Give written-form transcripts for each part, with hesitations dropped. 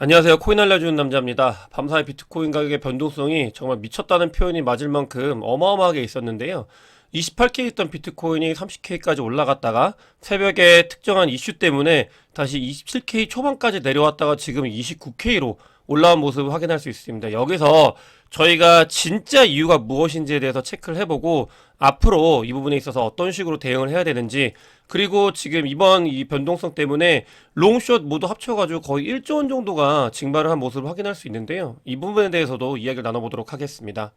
안녕하세요. 코인 알려주는 남자입니다. 밤사이 비트코인 가격의 변동성이 정말 미쳤다는 표현이 맞을 만큼 어마어마하게 있었는데요. 28K 있던 비트코인이 30K까지 올라갔다가 새벽에 특정한 이슈 때문에 다시 27K 초반까지 내려왔다가 지금 29K로 올라온 모습을 확인할 수 있습니다. 여기서 저희가 진짜 이유가 무엇인지에 대해서 체크를 해보고 앞으로 이 부분에 있어서 어떤 식으로 대응을 해야 되는지, 그리고 지금 이번 이 변동성 때문에 롱숏 모두 합쳐가지고 거의 1조 원 정도가 증발을 한 모습을 확인할 수 있는데요. 이 부분에 대해서도 이야기를 나눠보도록 하겠습니다.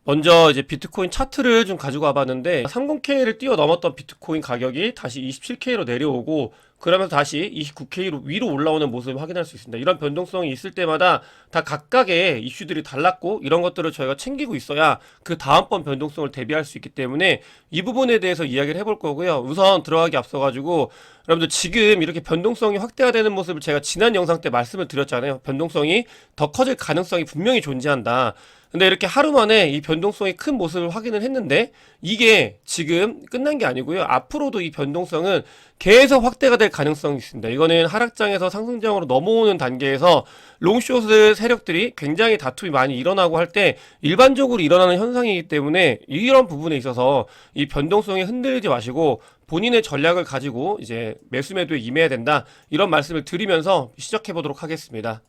먼저 이제 비트코인 차트를 좀 가지고 와봤는데 30K를 뛰어넘었던 비트코인 가격이 다시 27K로 내려오고, 그러면서 다시 29K로 위로 올라오는 모습을 확인할 수 있습니다. 이런 변동성이 있을 때마다 다 각각의 이슈들이 달랐고, 이런 것들을 저희가 챙기고 있어야 그 다음번 변동성을 대비할 수 있기 때문에 이 부분에 대해서 이야기를 해볼 거고요. 우선 들어가기 앞서가지고 여러분들 지금 이렇게 변동성이 확대가 되는 모습을 제가 지난 영상 때 말씀을 드렸잖아요. 변동성이 더 커질 가능성이 분명히 존재한다. 근데 이렇게 하루 만에 이 변동성이 큰 모습을 확인을 했는데 이게 지금 끝난 게 아니고요. 앞으로도 이 변동성은 계속 확대가 될 가능성이 있습니다. 이거는 하락장에서 상승장으로 넘어오는 단계에서 롱숏 세력들이 굉장히 다툼이 많이 일어나고 할 때 일반적으로 일어나는 현상이기 때문에 이런 부분에 있어서 이 변동성에 흔들리지 마시고 본인의 전략을 가지고 이제 매수 매도에 임해야 된다, 이런 말씀을 드리면서 시작해 보도록 하겠습니다.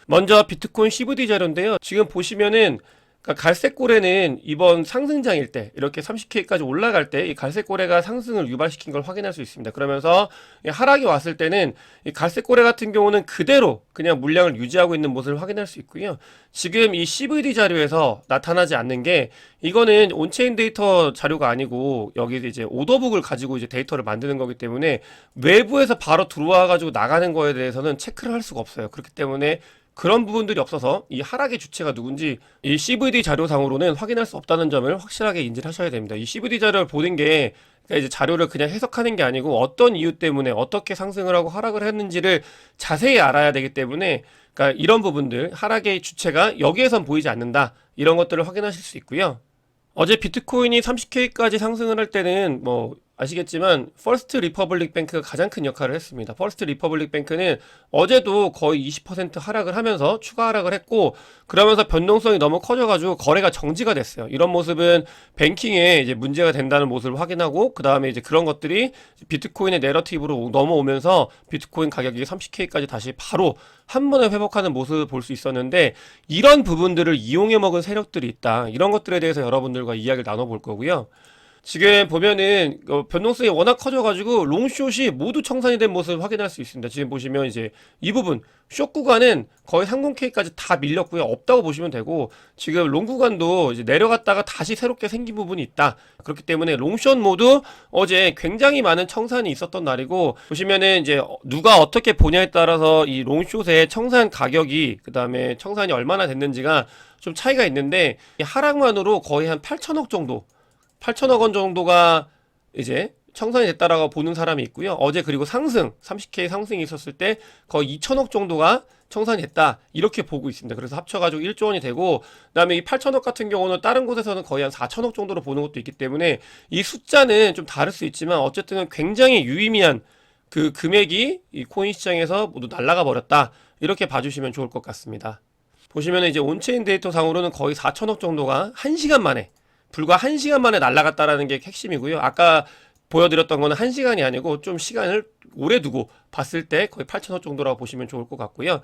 먼저 비트코인 CVD 자료인데요. 지금 보시면은 갈색고래는 이번 상승장일 때 이렇게 30K까지 올라갈 때 이 갈색고래가 상승을 유발시킨 걸 확인할 수 있습니다. 그러면서 하락이 왔을 때는 이 갈색고래 같은 경우는 그대로 그냥 물량을 유지하고 있는 모습을 확인할 수 있고요. 지금 이 CVD 자료에서 나타나지 않는 게, 이거는 온체인 데이터 자료가 아니고 여기 이제 오더북을 가지고 이제 데이터를 만드는 거기 때문에 외부에서 바로 들어와 가지고 나가는 거에 대해서는 체크를 할 수가 없어요. 그렇기 때문에 그런 부분들이 없어서 이 하락의 주체가 누군지 이 CVD 자료상으로는 확인할 수 없다는 점을 확실하게 인지를 하셔야 됩니다. 이 CVD 자료를 보는 게 그러니까 이제 자료를 그냥 해석하는 게 아니고 어떤 이유 때문에 어떻게 상승을 하고 하락을 했는지를 자세히 알아야 되기 때문에, 그러니까 이런 부분들, 하락의 주체가 여기에선 보이지 않는다, 이런 것들을 확인하실 수 있고요. 어제 비트코인이 30K까지 상승을 할 때는 뭐 아시겠지만 퍼스트 리퍼블릭 뱅크가 가장 큰 역할을 했습니다. 퍼스트 리퍼블릭 뱅크는 어제도 거의 20% 하락을 하면서 추가 하락을 했고, 그러면서 변동성이 너무 커져가지고 거래가 정지가 됐어요. 이런 모습은 뱅킹에 이제 문제가 된다는 모습을 확인하고, 그 다음에 이제 그런 것들이 비트코인의 내러티브로 넘어오면서 비트코인 가격이 30K까지 다시 바로 한 번에 회복하는 모습을 볼 수 있었는데, 이런 부분들을 이용해 먹은 세력들이 있다. 이런 것들에 대해서 여러분들과 이야기를 나눠볼 거고요. 지금 보면은 변동성이 워낙 커져가지고 롱숏이 모두 청산이 된 모습을 확인할 수 있습니다. 지금 보시면 이제 이 부분 숏 구간은 거의 30K까지 다 밀렸고요. 없다고 보시면 되고, 지금 롱 구간도 이제 내려갔다가 다시 새롭게 생긴 부분이 있다. 그렇기 때문에 롱숏 모두 어제 굉장히 많은 청산이 있었던 날이고, 보시면은 이제 누가 어떻게 보냐에 따라서 이 롱숏의 청산 가격이, 그 다음에 청산이 얼마나 됐는지가 좀 차이가 있는데, 이 하락만으로 거의 한 8천억 정도, 8천억 원 정도가 이제 청산이 됐다라고 보는 사람이 있고요. 어제 그리고 상승, 30K 상승이 있었을 때 거의 2천억 정도가 청산이 됐다, 이렇게 보고 있습니다. 그래서 합쳐가지고 1조 원이 되고, 그 다음에 이 8천억 같은 경우는 다른 곳에서는 거의 한 4천억 정도로 보는 것도 있기 때문에 이 숫자는 좀 다를 수 있지만 어쨌든 굉장히 유의미한 그 금액이 이 코인 시장에서 모두 날아가 버렸다, 이렇게 봐주시면 좋을 것 같습니다. 보시면 이제 온체인 데이터 상으로는 거의 4천억 정도가 1시간 만에, 불과 1시간 만에 날아갔다라는 게 핵심이고요. 아까 보여드렸던 거는 1시간이 아니고 좀 시간을 오래 두고 봤을 때 거의 8천억 정도라고 보시면 좋을 것 같고요.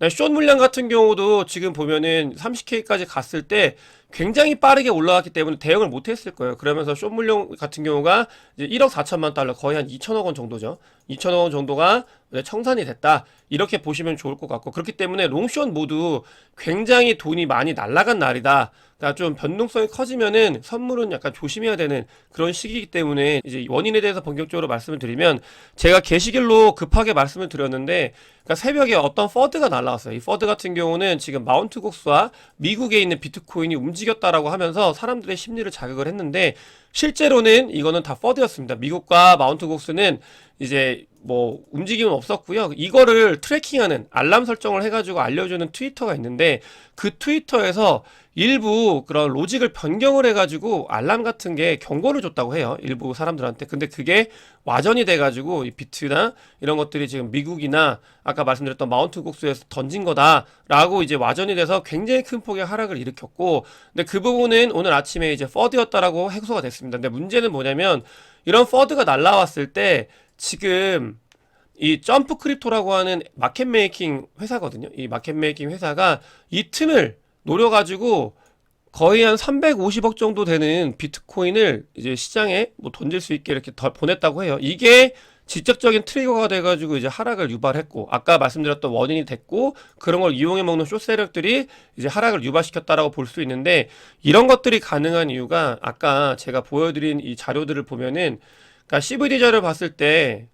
숏 물량 같은 경우도 지금 보면은 30K까지 갔을 때 굉장히 빠르게 올라갔기 때문에 대응을 못했을 거예요. 그러면서 숏 물량 같은 경우가 이제 1억 4천만 달러, 거의 한 2천억 원 정도죠. 2천억 원 정도가 청산이 됐다, 이렇게 보시면 좋을 것 같고, 그렇기 때문에 롱숏 모두 굉장히 돈이 많이 날아간 날이다. 그러니까 좀 변동성이 커지면은 선물은 약간 조심해야 되는 그런 시기이기 때문에, 이제 원인에 대해서 본격적으로 말씀을 드리면, 제가 게시글로 급하게 말씀을 드렸는데, 그러니까 새벽에 어떤 퍼드가 날라왔어요. 이 퍼드 같은 경우는 지금 마운트 곡스와 미국에 있는 비트코인이 움직였다라고 하면서 사람들의 심리를 자극을 했는데, 실제로는 이거는 다 퍼드였습니다. 미국과 마운트 곡스는 이제 뭐 움직임은 없었고요. 이거를 트래킹하는 알람 설정을 해가지고 알려주는 트위터가 있는데 그 트위터에서 일부 그런 로직을 변경을 해가지고 알람 같은 게 경고를 줬다고 해요. 일부 사람들한테. 근데 그게 와전이 돼가지고 이 비트나 이런 것들이 지금 미국이나 아까 말씀드렸던 마운트 곡스에서 던진 거다라고 이제 와전이 돼서 굉장히 큰 폭의 하락을 일으켰고, 근데 그 부분은 오늘 아침에 이제 퍼드였다라고 해소가 됐습니다. 근데 문제는 뭐냐면 이런 퍼드가 날라왔을 때 지금 이 점프 크립토라고 하는 마켓 메이킹 회사거든요. 이 마켓 메이킹 회사가 이 틈을 노려가지고 거의 한 350억 정도 되는 비트코인을 이제 시장에 뭐 던질 수 있게 이렇게 더 보냈다고 해요. 이게 직접적인 트리거가 돼가지고 이제 하락을 유발했고, 아까 말씀드렸던 원인이 됐고, 그런 걸 이용해 먹는 숏 세력들이 이제 하락을 유발시켰다라고 볼 수 있는데, 이런 것들이 가능한 이유가 아까 제가 보여드린 이 자료들을 보면은, 그러니까 CVD 자료를 봤을 때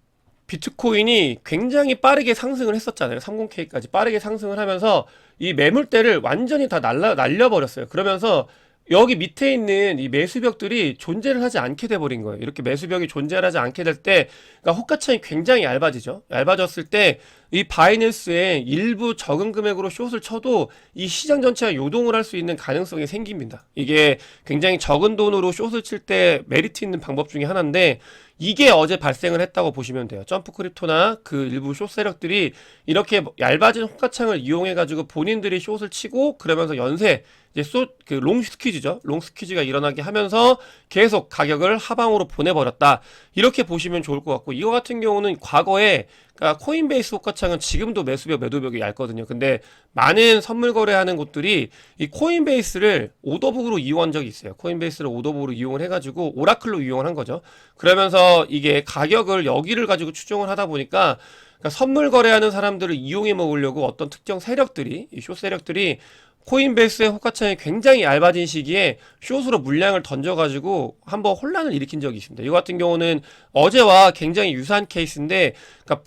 비트코인이 굉장히 빠르게 상승을 했었잖아요. 30K까지 빠르게 상승을 하면서 이 매물대를 완전히 다 날려버렸어요. 그러면서 여기 밑에 있는 이 매수벽들이 존재를 하지 않게 돼버린 거예요. 이렇게 매수벽이 존재하지 않게 될 때, 그러니까 호가창이 굉장히 얇아지죠. 얇아졌을 때 이 바이낸스에 일부 적은 금액으로 숏을 쳐도 이 시장 전체가 요동을 할 수 있는 가능성이 생깁니다. 이게 굉장히 적은 돈으로 숏을 칠 때 메리트 있는 방법 중에 하나인데, 이게 어제 발생을 했다고 보시면 돼요. 점프 크립토나 그 일부 숏 세력들이 이렇게 얇아진 호가창을 이용해 가지고 본인들이 숏을 치고, 그러면서 연쇄 이제 롱 스퀴즈죠. 롱 스퀴즈가 일어나게 하면서 계속 가격을 하방으로 보내버렸다. 이렇게 보시면 좋을 것 같고, 이거 같은 경우는 과거에, 그러니까 코인베이스 호가창은 지금도 매수벽 매도벽이 얇거든요. 근데 많은 선물 거래하는 곳들이 이 코인베이스를 오더북으로 이용한 적이 있어요. 코인베이스를 오더북으로 이용을 해가지고 오라클로 이용을 한 거죠. 그러면서 이게 가격을 여기를 가지고 추정을 하다 보니까, 그러니까 선물 거래하는 사람들을 이용해 먹으려고 어떤 특정 세력들이, 이 숏 세력들이 코인베이스의 호가창이 굉장히 얇아진 시기에 숏으로 물량을 던져가지고 한번 혼란을 일으킨 적이 있습니다. 이거 같은 경우는 어제와 굉장히 유사한 케이스인데, 그러니까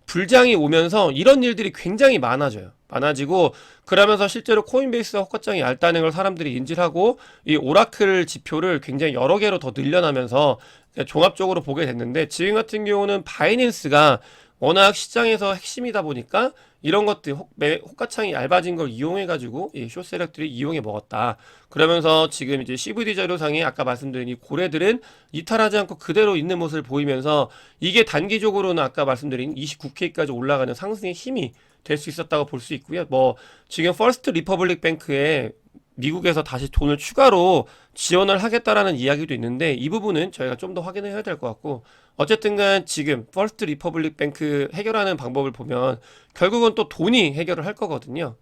불장이 오면서 이런 일들이 굉장히 많아지고, 그러면서 실제로 코인베이스 호가창이 얇다는 걸 사람들이 인지를 하고 이 오라클 지표를 굉장히 여러 개로 더 늘려나면서 종합적으로 보게 됐는데, 지금 같은 경우는 바이낸스가 워낙 시장에서 핵심이다 보니까 이런 것들 호가창이 얇아진 걸 이용해 가지고 이 숏 세력들이 이용해 먹었다. 그러면서 지금 이제 CVD 자료상에 아까 말씀드린 이 고래들은 이탈하지 않고 그대로 있는 모습을 보이면서, 이게 단기적으로는 아까 말씀드린 29K까지 올라가는 상승의 힘이 될 수 있었다고 볼 수 있고요. 뭐 지금 퍼스트 리퍼블릭 뱅크에 미국에서 다시 돈을 추가로 지원을 하겠다라는 이야기도 있는데, 이 부분은 저희가 좀 더 확인을 해야 될 것 같고, 어쨌든간 지금 퍼스트 리퍼블릭 뱅크 해결하는 방법을 보면 결국은 또 돈이 해결을 할 거거든요.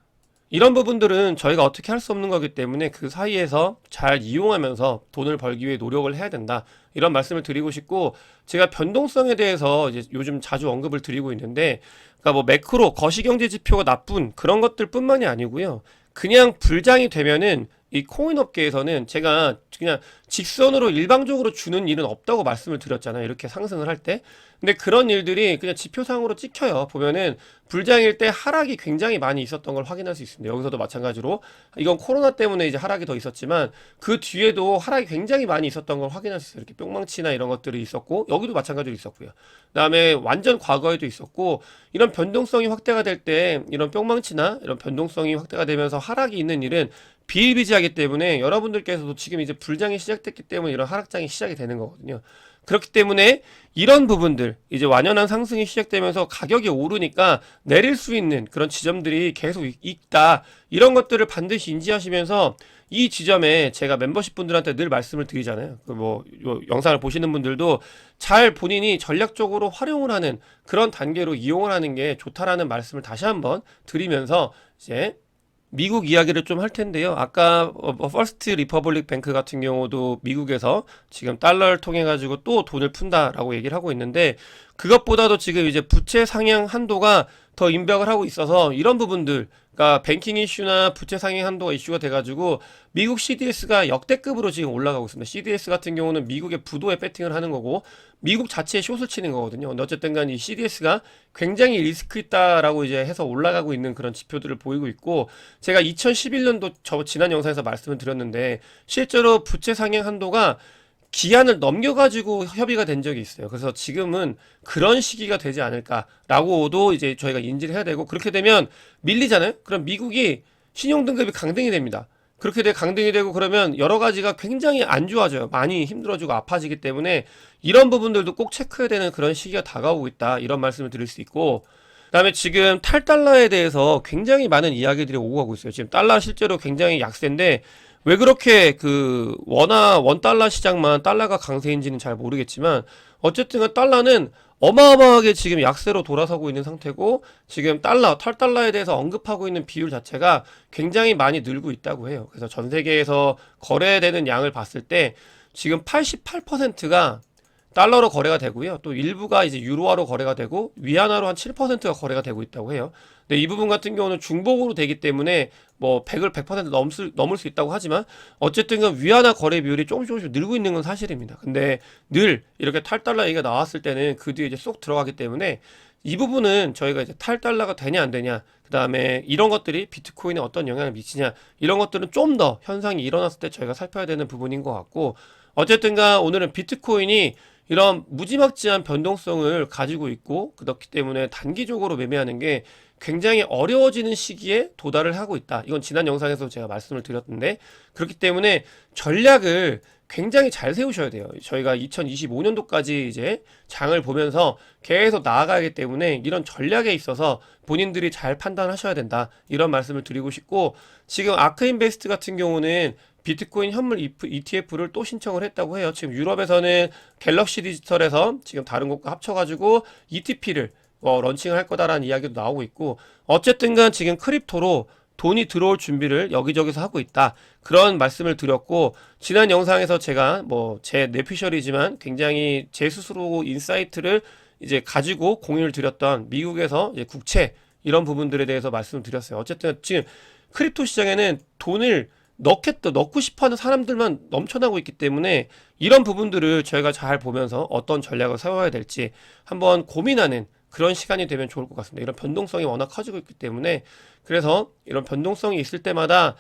이런 부분들은 저희가 어떻게 할 수 없는 거기 때문에 그 사이에서 잘 이용하면서 돈을 벌기 위해 노력을 해야 된다. 이런 말씀을 드리고 싶고, 제가 변동성에 대해서 이제 요즘 자주 언급을 드리고 있는데, 그러니까 뭐 매크로 거시경제 지표가 나쁜 그런 것들 뿐만이 아니고요. 그냥 불장이 되면은 이 코인 업계에서는 제가 그냥 직선으로 일방적으로 주는 일은 없다고 말씀을 드렸잖아요. 이렇게 상승을 할 때. 근데 그런 일들이 그냥 지표상으로 찍혀요. 보면은 불장일 때 하락이 굉장히 많이 있었던 걸 확인할 수 있습니다. 여기서도 마찬가지로 이건 코로나 때문에 이제 하락이 더 있었지만 그 뒤에도 하락이 굉장히 많이 있었던 걸 확인할 수 있어요. 이렇게 뿅망치나 이런 것들이 있었고, 여기도 마찬가지로 있었고요. 그다음에 완전 과거에도 있었고, 이런 변동성이 확대가 될 때 이런 뿅망치나 이런 변동성이 확대가 되면서 하락이 있는 일은 비일비재하기 때문에 여러분들께서도 지금 이제 불장이 시작됐기 때문에 이런 하락장이 시작이 되는 거거든요. 그렇기 때문에 이런 부분들, 이제 완연한 상승이 시작되면서 가격이 오르니까 내릴 수 있는 그런 지점들이 계속 있다. 이런 것들을 반드시 인지하시면서 이 지점에 제가 멤버십 분들한테 늘 말씀을 드리잖아요. 뭐 영상을 보시는 분들도 잘 본인이 전략적으로 활용을 하는 그런 단계로 이용을 하는 게 좋다라는 말씀을 다시 한번 드리면서 이제 미국 이야기를 좀 할 텐데요. 아까 퍼스트 리퍼블릭 뱅크 같은 경우도 미국에서 지금 달러를 통해 가지고 또 돈을 푼다라고 얘기를 하고 있는데, 그것보다도 지금 이제 부채 상향 한도가 더 임박을 하고 있어서 이런 부분들, 그러니까 뱅킹 이슈나 부채 상행 한도가 이슈가 돼가지고 미국 CDS가 역대급으로 지금 올라가고 있습니다. CDS 같은 경우는 미국의 부도에 배팅을 하는 거고 미국 자체에 숏을 치는 거거든요. 근데 어쨌든 간 이 CDS가 굉장히 리스크 있다라고 이제 해서 올라가고 있는 그런 지표들을 보이고 있고, 제가 2011년도 지난 영상에서 말씀을 드렸는데 실제로 부채 상행 한도가 기한을 넘겨가지고 협의가 된 적이 있어요. 그래서 지금은 그런 시기가 되지 않을까라고도 이제 저희가 인지를 해야 되고, 그렇게 되면 밀리잖아요? 그럼 미국이 신용등급이 강등이 됩니다. 그렇게 돼 강등이 되고 그러면 여러 가지가 굉장히 안 좋아져요. 많이 힘들어지고 아파지기 때문에 이런 부분들도 꼭 체크해야 되는 그런 시기가 다가오고 있다. 이런 말씀을 드릴 수 있고, 그다음에 지금 탈달러에 대해서 굉장히 많은 이야기들이 오고 가고 있어요. 지금 달러 실제로 굉장히 약세인데 왜 그렇게 그 원 달러 시장만 달러가 강세인지는 잘 모르겠지만 어쨌든 달러는 어마어마하게 지금 약세로 돌아서고 있는 상태고, 지금 탈달러에 대해서 언급하고 있는 비율 자체가 굉장히 많이 늘고 있다고 해요. 그래서 전 세계에서 거래되는 양을 봤을 때 지금 88%가 달러로 거래가 되고요. 또 일부가 이제 유로화로 거래가 되고 위안화로 한 7%가 거래가 되고 있다고 해요. 근데 이 부분 같은 경우는 중복으로 되기 때문에 뭐 100을 100% 넘을 수 있다고 하지만 어쨌든 그 위안화 거래 비율이 조금씩 늘고 있는 건 사실입니다. 근데 늘 이렇게 탈달러 얘기가 나왔을 때는 그 뒤에 이제 쏙 들어가기 때문에 이 부분은 저희가 이제 탈달러가 되냐 안 되냐, 그 다음에 이런 것들이 비트코인에 어떤 영향을 미치냐, 이런 것들은 좀 더 현상이 일어났을 때 저희가 살펴야 되는 부분인 것 같고, 어쨌든가 오늘은 비트코인이 이런 무지막지한 변동성을 가지고 있고 그렇기 때문에 단기적으로 매매하는 게 굉장히 어려워지는 시기에 도달을 하고 있다. 이건 지난 영상에서 제가 말씀을 드렸는데, 그렇기 때문에 전략을 굉장히 잘 세우셔야 돼요. 저희가 2025년도까지 이제 장을 보면서 계속 나아가기 때문에 이런 전략에 있어서 본인들이 잘 판단하셔야 된다. 이런 말씀을 드리고 싶고, 지금 아크인베스트 같은 경우는 비트코인 현물 ETF를 또 신청을 했다고 해요. 지금 유럽에서는 갤럭시 디지털에서 지금 다른 곳과 합쳐가지고 ETP를 런칭을 할 거다라는 이야기도 나오고 있고, 어쨌든 간 지금 크립토로 돈이 들어올 준비를 여기저기서 하고 있다. 그런 말씀을 드렸고, 지난 영상에서 제가 뭐 제 뇌피셜이지만 굉장히 제 스스로 인사이트를 이제 가지고 공유를 드렸던 미국에서 이제 국채 이런 부분들에 대해서 말씀을 드렸어요. 어쨌든 지금 크립토 시장에는 돈을 넣고 싶어 하는 사람들만 넘쳐나고 있기 때문에 이런 부분들을 저희가 잘 보면서 어떤 전략을 세워야 될지 한번 고민하는 그런 시간이 되면 좋을 것 같습니다. 이런 변동성이 워낙 커지고 있기 때문에, 그래서 이런 변동성이 있을 때마다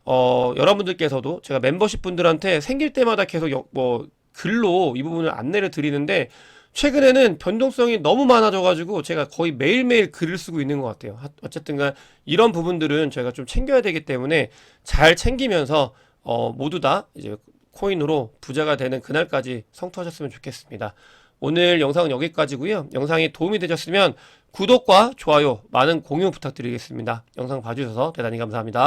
여러분들께서도 제가 멤버십 분들한테 생길 때마다 계속 글로 이 부분을 안내를 드리는데, 최근에는 변동성이 너무 많아져가지고 제가 거의 매일매일 글을 쓰고 있는 것 같아요. 어쨌든간 이런 부분들은 저희가 좀 챙겨야 되기 때문에 잘 챙기면서 모두 다 이제 코인으로 부자가 되는 그날까지 성투하셨으면 좋겠습니다. 오늘 영상은 여기까지고요. 영상이 도움이 되셨으면 구독과 좋아요, 많은 공유 부탁드리겠습니다. 영상 봐주셔서 대단히 감사합니다.